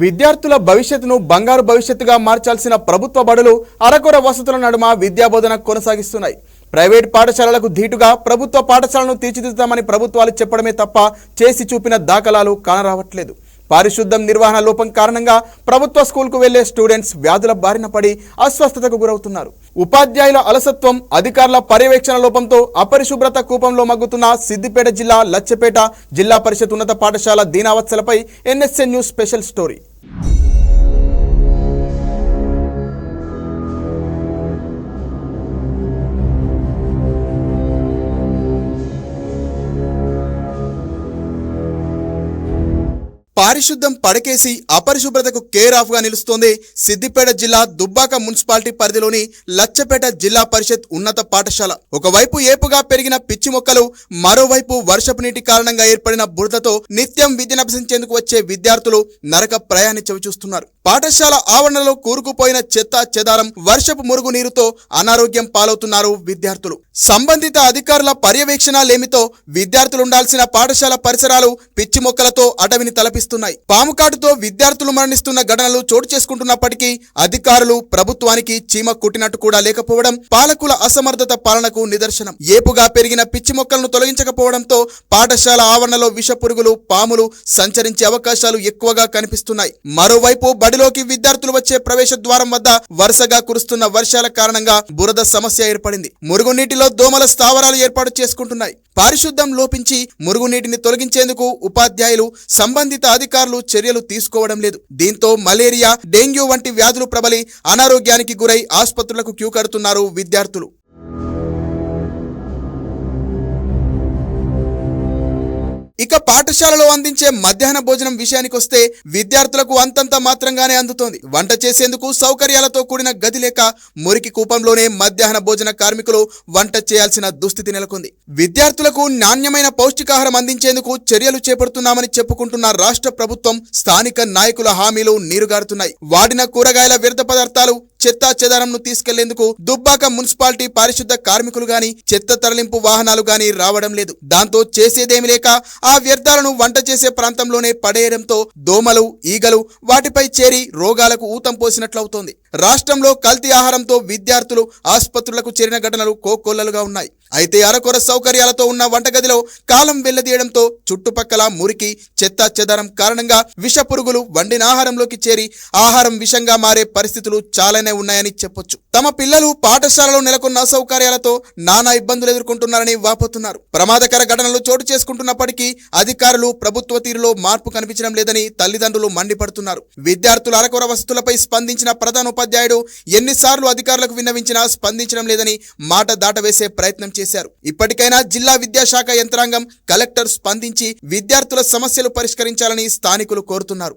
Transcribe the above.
విద్యార్థుల భవిష్యత్తును బంగారు భవిష్యత్తుగా మార్చాల్సిన ప్రభుత్వ బడులు అరకొర వసతుల నడుమ విద్యాబోధన కొనసాగిస్తున్నాయి. ప్రైవేట్ పాఠశాలలకు ధీటుగా ప్రభుత్వ పాఠశాలను తీర్చిదిద్దుతామని ప్రభుత్వాలు చెప్పడమే తప్ప చేసి చూపిన దాఖలాలు కానరావట్లేదు. పారిశుద్ధం నిర్వహణ లోపం కారణంగా ప్రభుత్వ స్కూల్కు వెళ్లే స్టూడెంట్స్ వ్యాధుల బారిన పడి అస్వస్థతకు గురవుతున్నారు. ఉపాధ్యాయుల అలసత్వం, అధికారుల పర్యవేక్షణ లోపంతో అపరిశుభ్రత కూపంలో మగ్గుతున్న సిద్దిపేట జిల్లా లచ్చపేట జిల్లా పరిషత్ ఉన్నత పాఠశాల దీనావత్సలపై ఎన్ఎస్ఎన్ న్యూస్ స్పెషల్ స్టోరీ. పారిశుద్ధం పడకేసి అపరిశుభ్రతకు కేర్ ఆఫ్ గా నిలుస్తోంది సిద్దిపేట జిల్లా దుబ్బాక మున్సిపాలిటీ పరిధిలోని లచ్చపేట జిల్లా పరిషత్ ఉన్నత పాఠశాల. ఒకవైపు ఏపుగా పెరిగిన పిచ్చి మొక్కలు, మరోవైపు వర్షపు నీటి కారణంగా ఏర్పడిన బురదతో నిత్యం విద్యనభ్యసించేందుకు వచ్చే విద్యార్థులు నరక ప్రయాణి చవిచూస్తున్నారు. పాఠశాల ఆవరణలో కూరుకుపోయిన చెత్త చెదారం, వర్షపు మురుగు నీరుతో అనారోగ్యం పాలవుతున్నారు విద్యార్థులు. సంబంధిత అధికారుల పర్యవేక్షణ లేమితో విద్యార్థులు ఉండాల్సిన పాఠశాల పరిసరాలు పిచ్చి మొక్కలతో అటవిని తలపిస్తున్నాయి. పాముకాటుతో విద్యార్థులు మరణిస్తున్న ఘటనలు చోటు చేసుకుంటున్నప్పటికీ అధికారులు ప్రభుత్వానికి చీమ కుట్టినట్టు కూడా లేకపోవడం పాలకుల అసమర్థత పాలనకు నిదర్శనం. ఏపుగా పెరిగిన పిచ్చి మొక్కలను తొలగించకపోవడంతో పాఠశాల ఆవరణలో విష పురుగులు, పాములు సంచరించే అవకాశాలు ఎక్కువగా కనిపిస్తున్నాయి. మరోవైపు బడిలోకి విద్యార్థులు వచ్చే ప్రవేశ ద్వారం వద్ద వరుసగా కురుస్తున్న వర్షాల కారణంగా బురద సమస్య ఏర్పడింది. మురుగునీటిలో దోమల స్థావరాలు ఏర్పాటు చేసుకుంటున్నాయి. పారిశుద్ధం లోపించి మురుగునీటిని తొలగించేందుకు ఉపాధ్యాయులు, సంబంధిత అధికారులు చర్యలు తీసుకోవడం లేదు. దీంతో మలేరియా, డెంగ్యూ వంటి వ్యాధులు ప్రబలి అనారోగ్యానికి గురై ఆసుపత్రులకు క్యూ కడుతున్నారు విద్యార్థులు. ఇక పాఠశాలలో అందించే మధ్యాహ్న భోజనం విషయానికొస్తే విద్యార్థులకు అంతంత మాత్రంగానే అందుతోంది. వంట చేసేందుకు సౌకర్యాలతో కూడిన గది లేక మురికి కూపంలోనే మధ్యాహ్న భోజన కార్మికులు వంట చేయాల్సిన దుస్థితి నెలకొంది. విద్యార్థులకు నాణ్యమైన పౌష్టికాహారం అందించేందుకు చర్యలు చేపడుతున్నామని చెప్పుకుంటున్న రాష్ట్ర ప్రభుత్వం, స్థానిక నాయకుల హామీలు నీరుగారుతున్నాయి. వాడిన కూరగాయల వ్యర్థ పదార్థాలు, చెత్త చెదారంను తీసుకెళ్లేందుకు దుబ్బాక మున్సిపాలిటీ పారిశుద్ధ కార్మికులు గాని, చెత్త తరలింపు వాహనాలు గాని రావడం లేదు. దాంతో చేసేదేమి లేక ఆ వ్యర్థాలను వంట చేసే ప్రాంతంలోనే పడేయడంతో దోమలు, ఈగలు వాటిపై చేరి రోగాలకు ఊతం పోసినట్లవుతోంది. రాష్ట్రంలో కల్తీ ఆహారంతో విద్యార్థులు ఆసుపత్రులకు చేరిన ఘటనలు కోకొల్లలుగా ఉన్నాయి. అయితే అరకొర సౌకర్యాలతో ఉన్న వంటగదిలో కాలం వెళ్లదీయడంతో చుట్టుపక్కల మురికి, చెత్త చెదారం కారణంగా విష పురుగులు వండిన ఆహారంలోకి చేరి ఆహారం విషంగా మారే పరిస్థితులు చాలానే ఉన్నాయని చెప్పొచ్చు. తమ పిల్లలు పాఠశాలలో నెలకొన్న అసౌకర్యాలతో నానా ఇబ్బందులు ఎదుర్కొంటున్నారని వాపోతున్నారు. ప్రమాదకర ఘటనలు చోటు చేసుకుంటున్నప్పటికీ అధికారులు, ప్రభుత్వ తీరులో మార్పు కనిపించడం లేదని తల్లిదండ్రులు మండిపడుతున్నారు. విద్యార్థుల అరకొర వసతులపై స్పందించిన ప్రధానోపాధ్యాయుడు ఎన్నిసార్లు అధికారులకు విన్నవించినా స్పందించడం లేదని మాట దాటవేసే ప్రయత్నం చేశారు. ఇప్పటికైనా జిల్లా విద్యాశాఖ యంత్రాంగం, కలెక్టర్ స్పందించి విద్యార్థుల సమస్యలు పరిష్కరించాలని స్థానికులు కోరుతున్నారు.